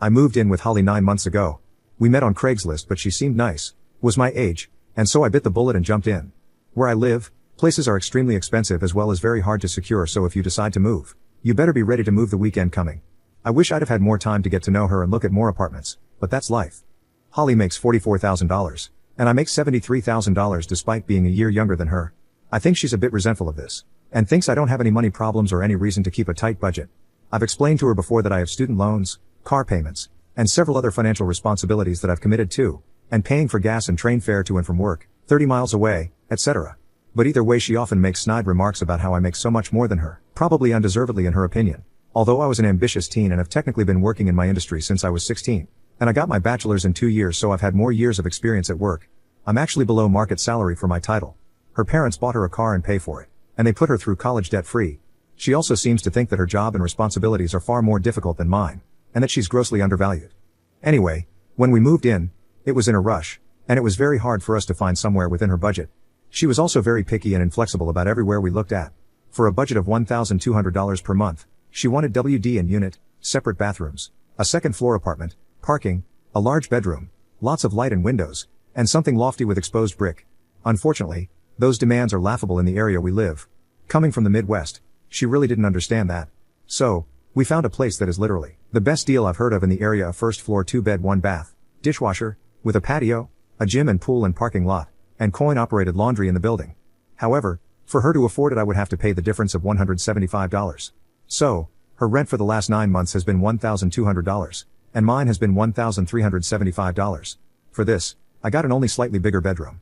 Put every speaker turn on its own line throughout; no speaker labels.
I moved in with Holly 9 months ago. We met on Craigslist, but she seemed nice, was my age, and so I bit the bullet and jumped in. Where I live, places are extremely expensive as well as very hard to secure, so if you decide to move, you better be ready to move the weekend coming. I wish I'd have had more time to get to know her and look at more apartments, but that's life. Holly makes $44,000, and I make $73,000 despite being a year younger than her. I think she's a bit resentful of this, and thinks I don't have any money problems or any reason to keep a tight budget. I've explained to her before that I have student loans, car payments, and several other financial responsibilities that I've committed to, and paying for gas and train fare to and from work, 30 miles away, etc. But either way, she often makes snide remarks about how I make so much more than her, probably undeservedly in her opinion. Although I was an ambitious teen and have technically been working in my industry since I was 16, and I got my bachelor's in 2 years, so I've had more years of experience at work. I'm actually below market salary for my title. Her parents bought her a car and pay for it, and they put her through college debt-free. She also seems to think that her job and responsibilities are far more difficult than mine, and that she's grossly undervalued. Anyway, when we moved in, it was in a rush, and it was very hard for us to find somewhere within her budget. She was also very picky and inflexible about everywhere we looked at. For a budget of $1,200 per month, she wanted WD and unit, separate bathrooms, a second-floor apartment, parking, a large bedroom, lots of light and windows, and something lofty with exposed brick. Unfortunately, those demands are laughable in the area we live. Coming from the Midwest, she really didn't understand that. So, we found a place that is literally the best deal I've heard of in the area: a first-floor 2-bed 1-bath, dishwasher, with a patio, a gym and pool and parking lot, and coin-operated laundry in the building. However, for her to afford it, I would have to pay the difference of $175. So, her rent for the last 9 months has been $1,200, and mine has been $1,375. For this, I got an only slightly bigger bedroom.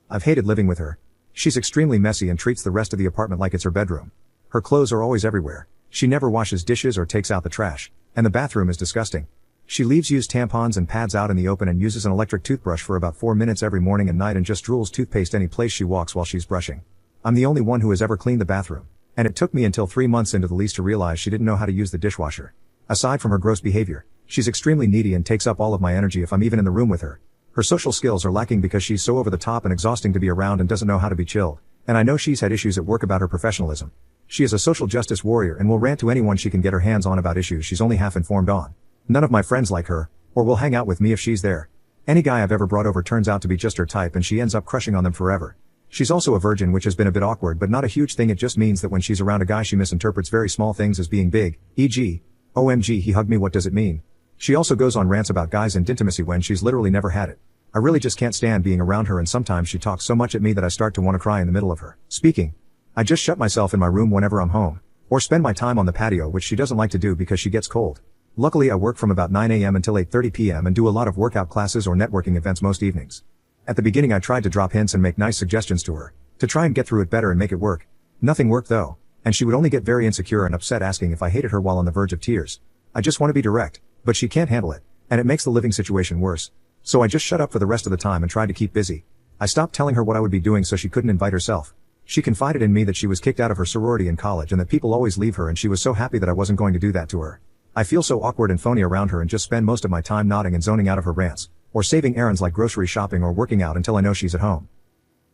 I've hated living with her. She's extremely messy and treats the rest of the apartment like it's her bedroom. Her clothes are always everywhere. She never washes dishes or takes out the trash, and the bathroom is disgusting. She leaves used tampons and pads out in the open and uses an electric toothbrush for about 4 minutes every morning and night, and just drools toothpaste any place she walks while she's brushing. I'm the only one who has ever cleaned the bathroom, and it took me until 3 months into the lease to realize she didn't know how to use the dishwasher. Aside from her gross behavior, she's extremely needy and takes up all of my energy if I'm even in the room with her. Her social skills are lacking because she's so over the top and exhausting to be around and doesn't know how to be chilled, and I know she's had issues at work about her professionalism. She is a social justice warrior and will rant to anyone she can get her hands on about issues she's only half informed on. None of my friends like her, or will hang out with me if she's there. Any guy I've ever brought over turns out to be just her type, and she ends up crushing on them forever. She's also a virgin, which has been a bit awkward, but not a huge thing. It just means that when she's around a guy, she misinterprets very small things as being big, e.g., OMG, he hugged me, what does it mean? She also goes on rants about guys and intimacy when she's literally never had it. I really just can't stand being around her, and sometimes she talks so much at me that I start to want to cry in the middle of her speaking. I just shut myself in my room whenever I'm home, or spend my time on the patio, which she doesn't like to do because she gets cold. Luckily, I work from about 9 a.m. until 8:30 p.m. and do a lot of workout classes or networking events most evenings. At the beginning, I tried to drop hints and make nice suggestions to her, to try and get through it better and make it work. Nothing worked though, and she would only get very insecure and upset, asking if I hated her while on the verge of tears. I just want to be direct, but she can't handle it, and it makes the living situation worse. So I just shut up for the rest of the time and tried to keep busy. I stopped telling her what I would be doing so she couldn't invite herself. She confided in me that she was kicked out of her sorority in college and that people always leave her, and she was so happy that I wasn't going to do that to her. I feel so awkward and phony around her and just spend most of my time nodding and zoning out of her rants, or saving errands like grocery shopping or working out until I know she's at home.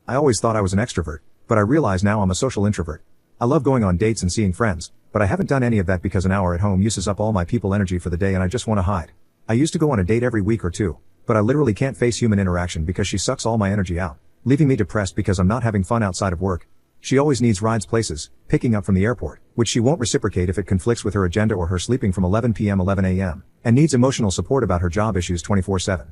I always thought I was an extrovert, but I realize now I'm a social introvert. I love going on dates and seeing friends, but I haven't done any of that because an hour at home uses up all my people energy for the day and I just want to hide. I used to go on a date every week or two, but I literally can't face human interaction because she sucks all my energy out, leaving me depressed because I'm not having fun outside of work. She always needs rides places, picking up from the airport, which she won't reciprocate if it conflicts with her agenda or her sleeping from 11 p.m. 11 a.m., and needs emotional support about her job issues 24/7.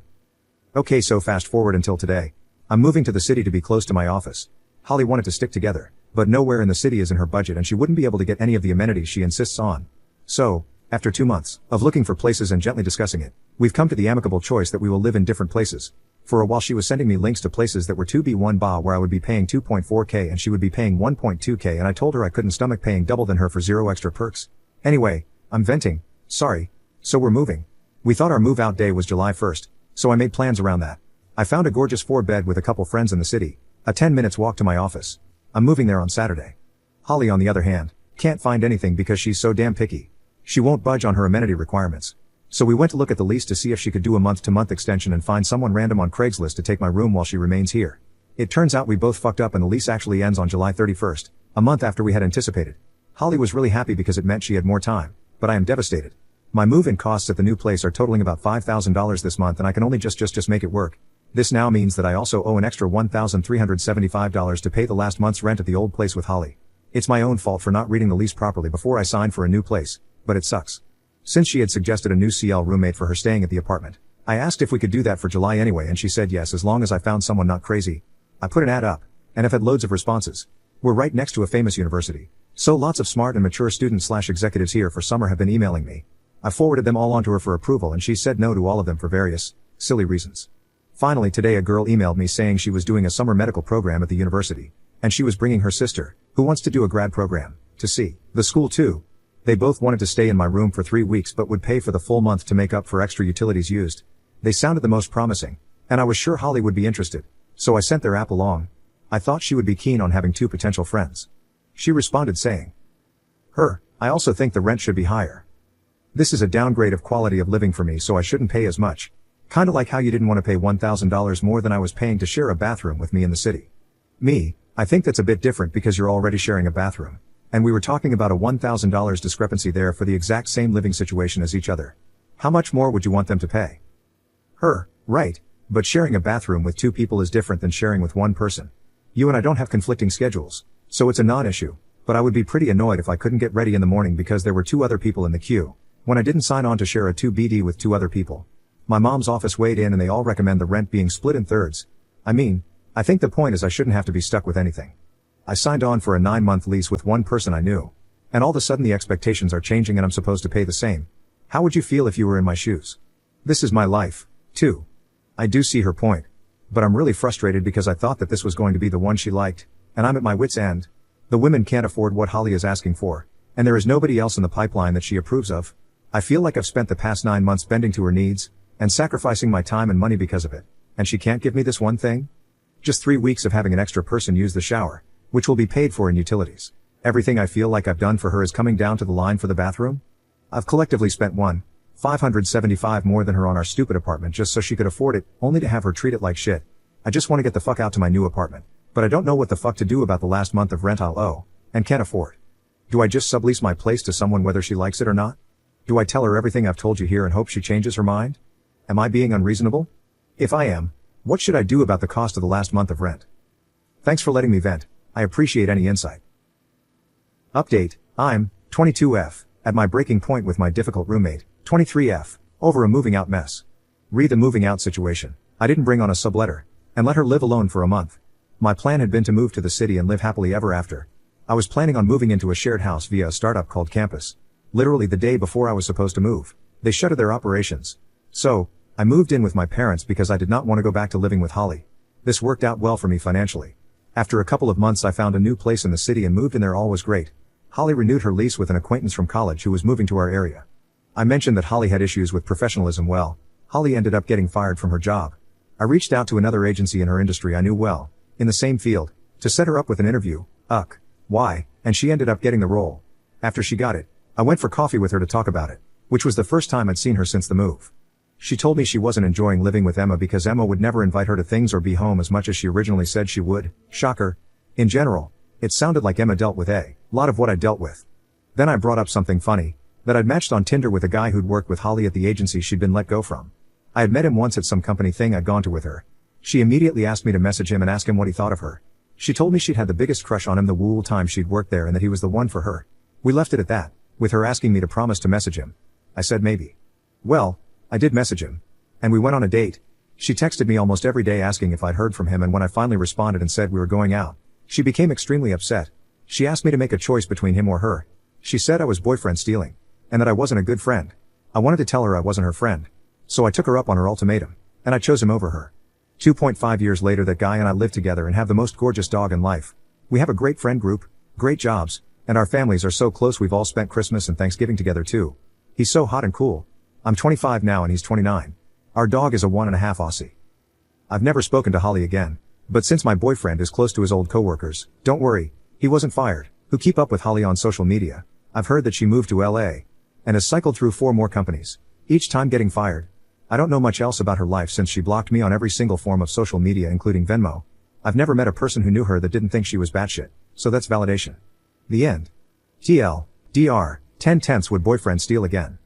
Okay, so fast forward until today. I'm moving to the city to be close to my office. Holly wanted to stick together, but nowhere in the city is in her budget and she wouldn't be able to get any of the amenities she insists on. So, after 2 months of looking for places and gently discussing it, we've come to the amicable choice that we will live in different places. For a while she was sending me links to places that were 2B1 where I would be paying 2.4k and she would be paying 1.2k, and I told her I couldn't stomach paying double than her for 0 extra perks. Anyway, I'm venting. Sorry. So we're moving. We thought our move out day was July 1st, so I made plans around that. I found a gorgeous 4-bed with a couple friends in the city, a 10 minutes walk to my office. I'm moving there on Saturday. Holly, on the other hand, can't find anything because she's so damn picky. She won't budge on her amenity requirements. So we went to look at the lease to see if she could do a month-to-month extension and find someone random on Craigslist to take my room while she remains here. It turns out we both fucked up and the lease actually ends on July 31st, a month after we had anticipated. Holly was really happy because it meant she had more time, but I am devastated. My move-in costs at the new place are totaling about $5,000 this month and I can only just make it work. This now means that I also owe an extra $1,375 to pay the last month's rent at the old place with Holly. It's my own fault for not reading the lease properly before I signed for a new place, but it sucks. Since she had suggested a new CL roommate for her staying at the apartment, I asked if we could do that for July anyway and she said yes as long as I found someone not crazy. I put an ad up, and have had loads of responses. We're right next to a famous university, so lots of smart and mature students/executives here for summer have been emailing me. I forwarded them all onto her for approval and she said no to all of them for various, silly reasons. Finally today a girl emailed me saying she was doing a summer medical program at the university, and she was bringing her sister, who wants to do a grad program, to see the school too. They both wanted to stay in my room for 3 weeks but would pay for the full month to make up for extra utilities used. They sounded the most promising, and I was sure Holly would be interested, so I sent their app along. I thought she would be keen on having 2 potential friends. She responded saying, I also think the rent should be higher. This is a downgrade of quality of living for me so I shouldn't pay as much. Kinda like how you didn't want to pay $1,000 more than I was paying to share a bathroom with me in the city. Me, I think that's a bit different because you're already sharing a bathroom. And we were talking about a $1,000 discrepancy there for the exact same living situation as each other. How much more would you want them to pay? Right, but sharing a bathroom with 2 people is different than sharing with 1 person. You and I don't have conflicting schedules, so it's a non-issue, but I would be pretty annoyed if I couldn't get ready in the morning because there were 2 other people in the queue, when I didn't sign on to share a 2BD with 2 other people. My mom's office weighed in and they all recommend the rent being split in thirds. I think the point is I shouldn't have to be stuck with anything. I signed on for a 9-month lease with 1 person I knew, and all of a sudden the expectations are changing and I'm supposed to pay the same. How would you feel if you were in my shoes? This is my life, too. I do see her point, but I'm really frustrated because I thought that this was going to be the one she liked, and I'm at my wit's end. The women can't afford what Holly is asking for, and there is nobody else in the pipeline that she approves of. I feel like I've spent the past 9 months bending to her needs, and sacrificing my time and money because of it, and she can't give me this one thing? Just 3 weeks of having an extra person use the shower, which will be paid for in utilities. Everything I feel like I've done for her is coming down to the line for the bathroom? I've collectively spent $575 more than her on our stupid apartment just so she could afford it, only to have her treat it like shit. I just want to get the fuck out to my new apartment, but I don't know what the fuck to do about the last month of rent I'll owe, and can't afford. Do I just sublease my place to someone whether she likes it or not? Do I tell her everything I've told you here and hope she changes her mind? Am I being unreasonable? If I am, what should I do about the cost of the last month of rent? Thanks for letting me vent. I appreciate any insight. Update, I'm 22F, at my breaking point with my difficult roommate, 23F, over a moving out mess. Re the moving out situation. I didn't bring on a subletter, and let her live alone for a month. My plan had been to move to the city and live happily ever after. I was planning on moving into a shared house via a startup called Campus. Literally the day before I was supposed to move, they shuttered their operations. So, I moved in with my parents because I did not want to go back to living with Holly. This worked out well for me financially. After a couple of months I found a new place in the city and moved in there. All was great. Holly renewed her lease with an acquaintance from college who was moving to our area. I mentioned that Holly had issues with professionalism. Well, Holly ended up getting fired from her job. I reached out to another agency in her industry I knew well, in the same field, to set her up with an interview. Why? And she ended up getting the role. After she got it, I went for coffee with her to talk about it, which was the first time I'd seen her since the move. She told me she wasn't enjoying living with Emma because Emma would never invite her to things or be home as much as she originally said she would. Shocker. In general, it sounded like Emma dealt with a lot of what I dealt with. Then I brought up something funny, that I'd matched on Tinder with a guy who'd worked with Holly at the agency she'd been let go from. I had met him once at some company thing I'd gone to with her. She immediately asked me to message him and ask him what he thought of her. She told me she'd had the biggest crush on him the whole time she'd worked there and that he was the one for her. We left it at that, with her asking me to promise to message him. I said maybe. Well, I did message him. And we went on a date. She texted me almost every day asking if I'd heard from him, and when I finally responded and said we were going out, she became extremely upset. She asked me to make a choice between him or her. She said I was boyfriend stealing, and that I wasn't a good friend. I wanted to tell her I wasn't her friend. So I took her up on her ultimatum, and I chose him over her. 2.5 years later that guy and I live together and have the most gorgeous dog in life. We have a great friend group, great jobs, and our families are so close we've all spent Christmas and Thanksgiving together too. He's so hot and cool. I'm 25 now and he's 29. Our dog is a 1.5 Aussie. I've never spoken to Holly again, but since my boyfriend is close to his old coworkers, don't worry, he wasn't fired, who keep up with Holly on social media, I've heard that she moved to LA, and has cycled through 4 more companies, each time getting fired. I don't know much else about her life since she blocked me on every single form of social media including Venmo. I've never met a person who knew her that didn't think she was batshit, so that's validation. The end. TL, DR, 10/10 would boyfriend steal again.